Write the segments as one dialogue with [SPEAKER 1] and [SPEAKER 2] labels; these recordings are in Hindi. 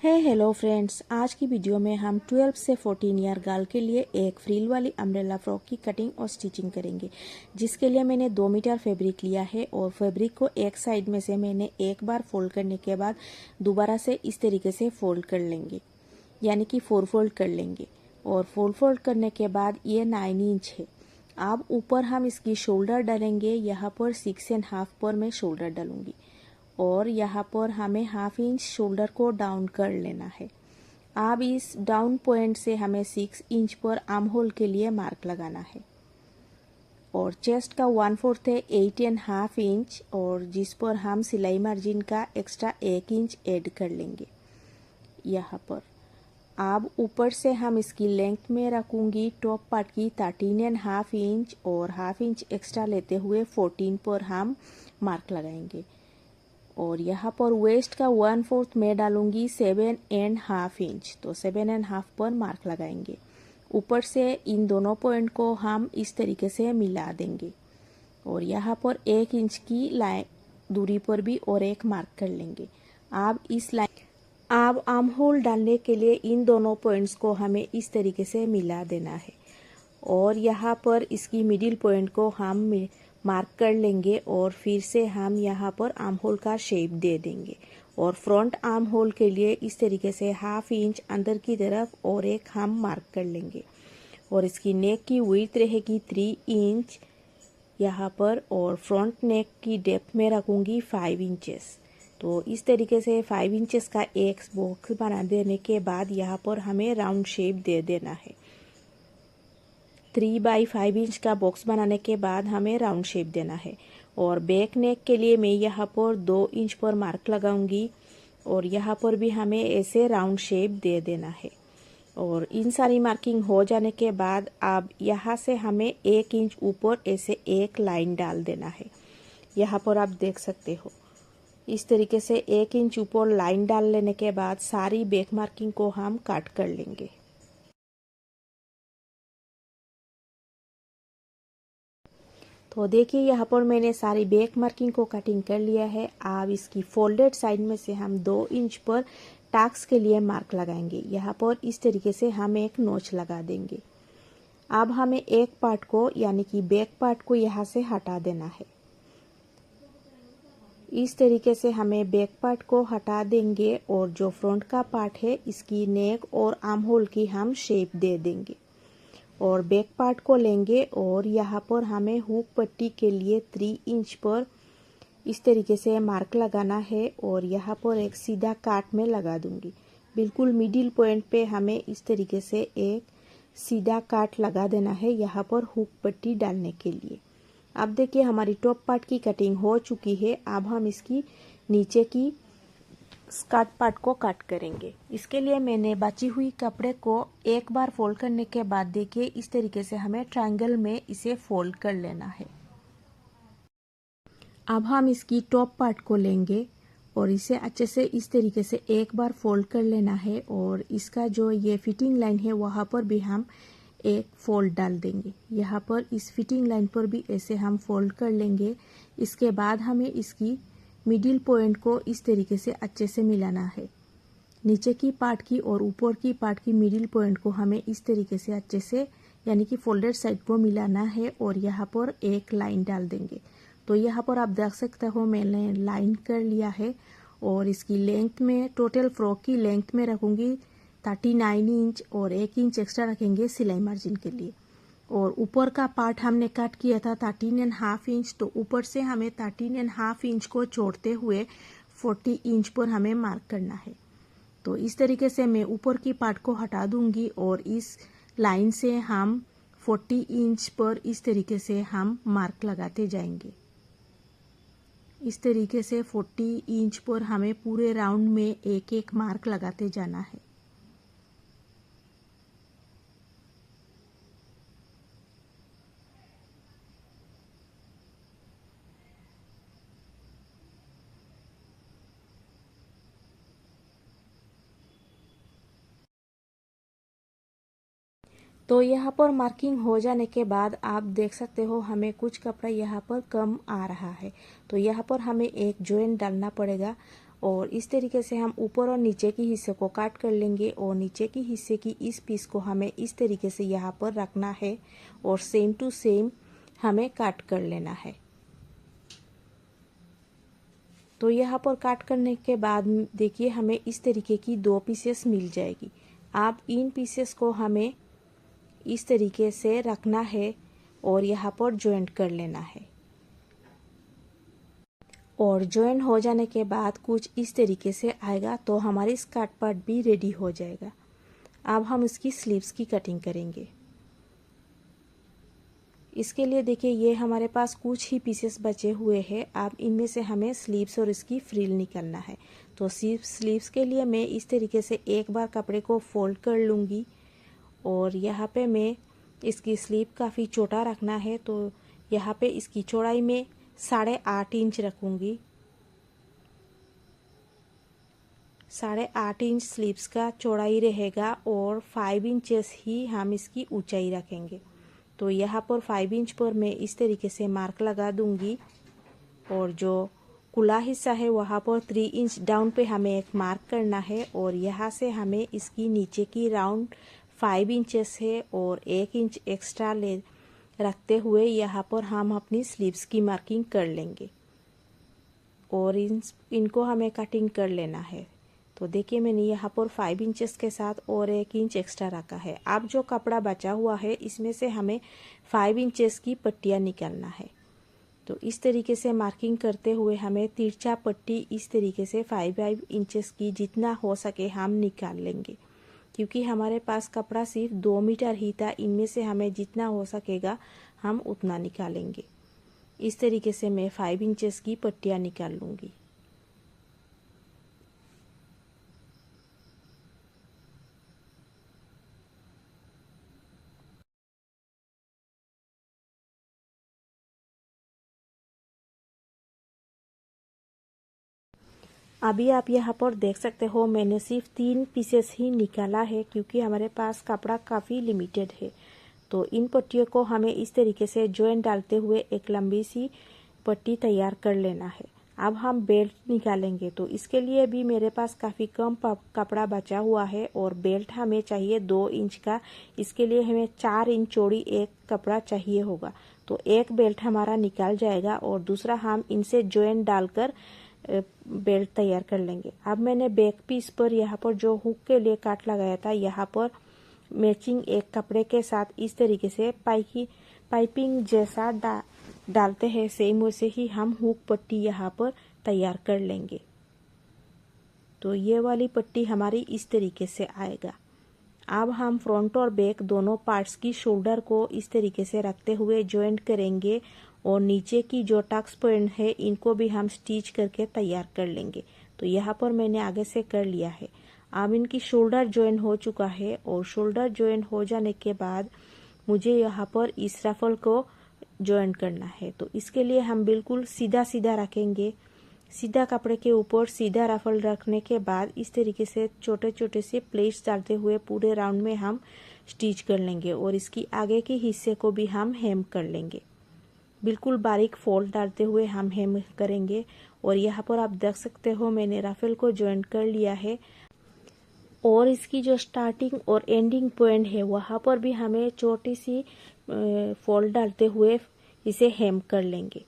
[SPEAKER 1] हेलो फ्रेंड्स, आज की वीडियो में हम 12 से 14 ईयर गर्ल के लिए एक फ्रिल वाली अम्ब्रेला फ्रॉक की कटिंग और स्टिचिंग करेंगे। जिसके लिए मैंने 2 मीटर फैब्रिक लिया है और फैब्रिक को एक साइड में से मैंने एक बार फोल्ड करने के बाद दोबारा से इस तरीके से फोल्ड कर लेंगे, यानी कि 4 फोल्ड कर लेंगे। और 4 फोल्ड करने के बाद ये 9 इंच है। अब ऊपर हम इसकी शोल्डर डालेंगे। यहाँ पर 6.5 पर मैं शोल्डर डालूंगी और यहाँ पर हमें हाफ इंच शोल्डर को डाउन कर लेना है। अब इस डाउन पॉइंट से हमें 6 इंच पर आर्म होल के लिए मार्क लगाना है। और चेस्ट का 1/4 है 8.5 इंच, और जिस पर हम सिलाई मार्जिन का एक्स्ट्रा 1 इंच ऐड कर लेंगे यहाँ पर। अब ऊपर से हम इसकी लेंथ में रखूंगी टॉप पार्ट की 13.5 इंच, और हाफ इंच एक्स्ट्रा लेते हुए 14 पर हम मार्क लगाएंगे। और यहाँ पर वेस्ट का 1/4 मैं डालूंगी 7.5 इंच, तो 7.5 पर मार्क लगाएंगे। ऊपर से इन दोनों पॉइंट को हम इस तरीके से मिला देंगे और यहाँ पर 1 इंच की लाइन दूरी पर भी और एक मार्क कर लेंगे। अब आर्म होल डालने के लिए इन दोनों पॉइंट्स को हमें इस तरीके से मिला देना है और यहाँ पर इसकी मिडिल पॉइंट को हम मार्क कर लेंगे और फिर से हम यहाँ पर आर्म होल का शेप दे देंगे। और फ्रंट आर्म होल के लिए इस तरीके से हाफ इंच अंदर की तरफ और एक हम मार्क कर लेंगे। और इसकी नेक की विड्थ रहेगी 3 इंच यहाँ पर, और फ्रंट नेक की डेप्थ में रखूँगी 5 इंचेस। तो इस तरीके से 5 इंचेस का एक बॉक्स बना देने के बाद यहाँ पर हमें राउंड शेप दे देना है। 3 बाई 5 इंच का बॉक्स बनाने के बाद हमें राउंड शेप देना है। और बैक नेक के लिए मैं यहाँ पर 2 इंच पर मार्क लगाऊंगी और यहाँ पर भी हमें ऐसे राउंड शेप दे देना है। और इन सारी मार्किंग हो जाने के बाद अब यहाँ से हमें 1 इंच ऊपर ऐसे एक लाइन डाल देना है। यहाँ पर आप देख सकते हो इस तरीके से 1 इंच ऊपर लाइन डाल लेने के बाद सारी बैक मार्किंग को हम काट कर लेंगे। तो देखिए यहाँ पर मैंने सारी बैक मार्किंग को कटिंग कर लिया है। अब इसकी फोल्डेड साइड में से हम 2 इंच पर टक्स के लिए मार्क लगाएंगे। यहाँ पर इस तरीके से हम एक नोच लगा देंगे। अब हमें एक पार्ट को यानी कि बैक पार्ट को यहाँ से हटा देना है। इस तरीके से हमें बैक पार्ट को हटा देंगे और जो फ्रंट का पार्ट है इसकी नेक और आर्म होल की हम शेप दे देंगे। और बैक पार्ट को लेंगे और यहाँ पर हमें हुक पट्टी के लिए 3 इंच पर इस तरीके से मार्क लगाना है और यहाँ पर एक सीधा काट में लगा दूंगी। बिल्कुल मिडिल पॉइंट पे हमें इस तरीके से एक सीधा काट लगा देना है यहाँ पर हुक पट्टी डालने के लिए। अब देखिए हमारी टॉप पार्ट की कटिंग हो चुकी है। अब हम इसकी नीचे की स्कर्ट पार्ट को कट करेंगे। इसके लिए मैंने बची हुई कपड़े को एक बार फोल्ड करने के बाद देखिए इस तरीके से हमें ट्रायंगल में इसे फोल्ड कर लेना है। अब हम इसकी टॉप पार्ट को लेंगे और इसे अच्छे से इस तरीके से एक बार फोल्ड कर लेना है और इसका जो ये फिटिंग लाइन है वहाँ पर भी हम एक फोल्ड डाल देंगे। यहाँ पर इस फिटिंग लाइन पर भी ऐसे हम फोल्ड कर लेंगे। इसके बाद हमें इसकी मिडिल पॉइंट को इस तरीके से अच्छे से मिलाना है। नीचे की पार्ट की और ऊपर की पार्ट की मिडिल पॉइंट को हमें इस तरीके से अच्छे से यानी कि फोल्डेड साइड को मिलाना है और यहाँ पर एक लाइन डाल देंगे। तो यहाँ पर आप देख सकते हो मैंने लाइन कर लिया है और इसकी लेंथ में टोटल फ्रॉक की लेंथ में रखूँगी 39 इंच और 1 इंच एक्स्ट्रा रखेंगे सिलाई मार्जिन के लिए। और ऊपर का पार्ट हमने कट किया था 13.5 इंच, तो ऊपर से हमें 13.5 इंच को छोड़ते हुए 40 इंच पर हमें मार्क करना है। तो इस तरीके से मैं ऊपर की पार्ट को हटा दूंगी और इस लाइन से हम 40 इंच पर इस तरीके से हम मार्क लगाते जाएंगे। इस तरीके से 40 इंच पर हमें पूरे राउंड में एक एक मार्क लगाते जाना है। तो यहाँ पर मार्किंग हो जाने के बाद आप देख सकते हो हमें कुछ कपड़ा यहाँ पर कम आ रहा है, तो यहाँ पर हमें एक जॉइंट डालना पड़ेगा। और इस तरीके से हम ऊपर और नीचे की हिस्से को काट कर लेंगे और नीचे की हिस्से की इस पीस को हमें इस तरीके से यहाँ पर रखना है और सेम टू सेम हमें काट कर लेना है। तो यहाँ पर काट करने के बाद देखिए हमें इस तरीके की 2 पीसेस मिल जाएगी। अब इन पीसेस को हमें इस तरीके से रखना है और यहाँ पर जॉइंट कर लेना है और जॉइन हो जाने के बाद कुछ इस तरीके से आएगा तो हमारी स्कर्ट पार्ट भी रेडी हो जाएगा। अब हम इसकी स्लीव्स की कटिंग करेंगे। इसके लिए देखिए ये हमारे पास कुछ ही पीसेस बचे हुए हैं। अब इनमें से हमें स्लीव्स और इसकी फ्रिल निकालना है। तो स्लीव्स के लिए मैं इस तरीके से एक बार कपड़े को फोल्ड कर लूँगी और यहाँ पे मैं इसकी स्लीव काफ़ी छोटा रखना है, तो यहाँ पे इसकी चौड़ाई में 8.5 इंच रखूँगी। 8.5 इंच स्लीव्स का चौड़ाई रहेगा और 5 इंचेस ही हम इसकी ऊंचाई रखेंगे। तो यहाँ पर 5 इंच पर मैं इस तरीके से मार्क लगा दूंगी और जो खुला हिस्सा है वहाँ पर 3 इंच डाउन पे हमें एक मार्क करना है और यहाँ से हमें इसकी नीचे की राउंड 5 इंचेस है और 1 इंच एक्स्ट्रा ले रखते हुए यहाँ पर हम अपनी स्लीव्स की मार्किंग कर लेंगे और इनको हमें कटिंग कर लेना है। तो देखिए मैंने यहाँ पर 5 इंचेस के साथ और 1 इंच एक्स्ट्रा रखा है। अब जो कपड़ा बचा हुआ है इसमें से हमें 5 इंचेस की पट्टियाँ निकालना है। तो इस तरीके से मार्किंग करते हुए हमें तिरछा पट्टी इस तरीके से 5 इंचेस की जितना हो सके हम निकाल लेंगे, क्योंकि हमारे पास कपड़ा सिर्फ 2 मीटर ही था। इनमें से हमें जितना हो सकेगा हम उतना निकालेंगे। इस तरीके से मैं 5 इंचेस की पट्टियाँ निकाल लूँगी। अभी आप यहाँ पर देख सकते हो मैंने सिर्फ 3 पीसेस ही निकाला है, क्योंकि हमारे पास कपड़ा काफ़ी लिमिटेड है। तो इन पट्टियों को हमें इस तरीके से जॉइंट डालते हुए एक लंबी सी पट्टी तैयार कर लेना है। अब हम बेल्ट निकालेंगे, तो इसके लिए भी मेरे पास काफ़ी कम कपड़ा बचा हुआ है और बेल्ट हमें चाहिए 2 इंच का। इसके लिए हमें 4 इंच चौड़ी एक कपड़ा चाहिए होगा। तो एक बेल्ट हमारा निकाल जाएगा और दूसरा हम इनसे जॉइंट डालकर बेल्ट तैयार कर लेंगे। अब मैंने बैक पीस पर यहाँ पर जो हुक के लिए काट लगाया था, यहाँ पर मैचिंग एक कपड़े के साथ इस तरीके से पाइपिंग जैसा डालते हैं, सेम वैसे ही हम हुक पट्टी यहाँ पर तैयार कर लेंगे। तो ये वाली पट्टी हमारी इस तरीके से आएगा। अब हम फ्रंट और बैक दोनों पार्ट्स की शोल्डर को इस तरीके से रखते हुए जॉइंट करेंगे और नीचे की जो टक्स पॉइंट है इनको भी हम स्टिच करके तैयार कर लेंगे। तो यहाँ पर मैंने आगे से कर लिया है। अब इनकी शोल्डर जॉइंट हो चुका है और शोल्डर जॉइंट हो जाने के बाद मुझे यहाँ पर इस रफल को जॉइंट करना है। तो इसके लिए हम बिल्कुल सीधा सीधा रखेंगे। सीधा कपड़े के ऊपर सीधा रफल रखने के बाद इस तरीके से छोटे छोटे से प्लेट्स डालते हुए पूरे राउंड में हम स्टिच कर लेंगे और इसकी आगे के हिस्से को भी हम हेम कर लेंगे। बिल्कुल बारीक फोल्ड डालते हुए हम हेम करेंगे और यहाँ पर आप देख सकते हो मैंने रफल को जॉइंट कर लिया है और इसकी जो स्टार्टिंग और एंडिंग पॉइंट है वहाँ पर भी हमें छोटी सी फोल्ड डालते हुए इसे हेम कर लेंगे।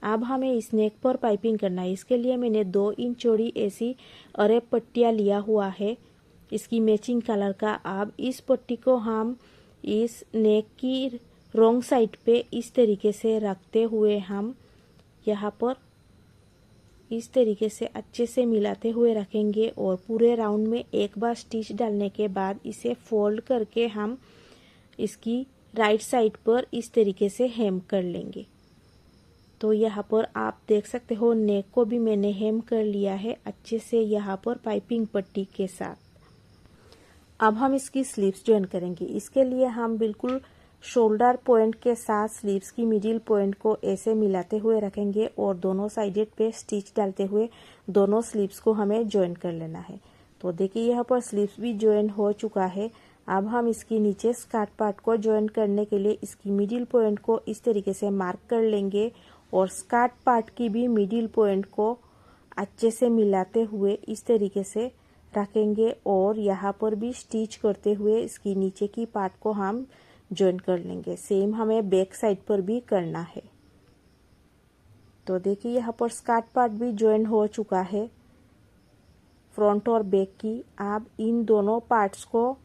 [SPEAKER 1] अब हमें इस नेक पर पाइपिंग करना है। इसके लिए मैंने 2 इंच चौड़ी ऐसी अरेब पट्टियाँ लिया हुआ है इसकी मैचिंग कलर का। अब इस पट्टी को हम इस नेक की रॉन्ग साइड पे इस तरीके से रखते हुए हम यहाँ पर इस तरीके से अच्छे से मिलाते हुए रखेंगे और पूरे राउंड में एक बार स्टिच डालने के बाद इसे फोल्ड करके हम इसकी राइट साइड पर इस तरीके से हेम कर लेंगे। तो यहाँ पर आप देख सकते हो नेक को भी मैंने हेम कर लिया है अच्छे से यहाँ पर पाइपिंग पट्टी के साथ। अब हम इसकी स्लीव्स जॉइन करेंगे। इसके लिए हम बिल्कुल शोल्डर पॉइंट के साथ स्लीव्स की मिडिल पॉइंट को ऐसे मिलाते हुए रखेंगे और दोनों साइडेड पे स्टिच डालते हुए दोनों स्लीव्स को हमें जॉइन कर लेना है। तो देखिए यहाँ पर स्लीव्स भी जॉइन हो चुका है। अब हम इसकी नीचे स्कर्ट पार्ट को जॉइन करने के लिए इसकी मिडिल पॉइंट को इस तरीके से मार्क कर लेंगे और स्कर्ट पार्ट की भी मिडिल पॉइंट को अच्छे से मिलाते हुए इस तरीके से रखेंगे और यहाँ पर भी स्टिच करते हुए इसकी नीचे की पार्ट को हम जॉइन कर लेंगे। सेम हमें बैक साइड पर भी करना है। तो देखिए यहाँ पर स्कर्ट पार्ट भी जॉइन हो चुका है फ्रंट और बैक की। अब इन दोनों पार्ट्स को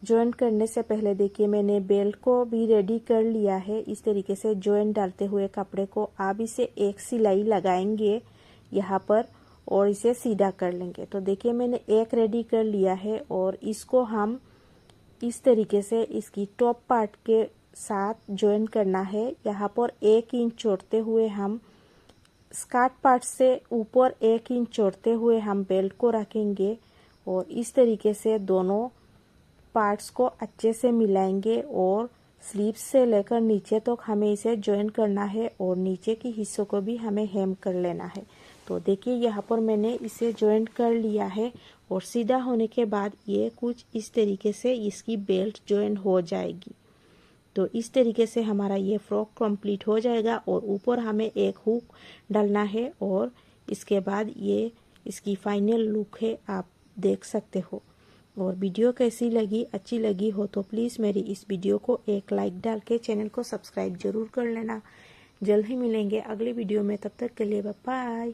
[SPEAKER 1] जॉइन करने से पहले देखिए मैंने बेल्ट को भी रेडी कर लिया है। इस तरीके से जॉइन डालते हुए कपड़े को अब इसे एक सिलाई लगाएंगे यहाँ पर और इसे सीधा कर लेंगे। तो देखिए मैंने एक रेडी कर लिया है और इसको हम इस तरीके से इसकी टॉप पार्ट के साथ जॉइन करना है। यहाँ पर 1 इंच छोड़ते हुए हम स्कर्ट पार्ट से ऊपर 1 इंच छोड़ते हुए हम बेल्ट को रखेंगे और इस तरीके से दोनों पार्ट्स को अच्छे से मिलाएंगे और स्लीव्स से लेकर नीचे तक हमें इसे जॉइन करना है और नीचे के हिस्सों को भी हमें हेम कर लेना है। तो देखिए यहाँ पर मैंने इसे जॉइन कर लिया है और सीधा होने के बाद ये कुछ इस तरीके से इसकी बेल्ट जॉइन हो जाएगी। तो इस तरीके से हमारा ये फ्रॉक कंप्लीट हो जाएगा और ऊपर हमें एक हुक डालना है और इसके बाद ये इसकी फाइनल लुक है, आप देख सकते हो। और वीडियो कैसी लगी, अच्छी लगी हो तो प्लीज़ मेरी इस वीडियो को एक लाइक डाल के चैनल को सब्सक्राइब जरूर कर लेना। जल्द ही मिलेंगे अगली वीडियो में, तब तक के लिए बाय बाय।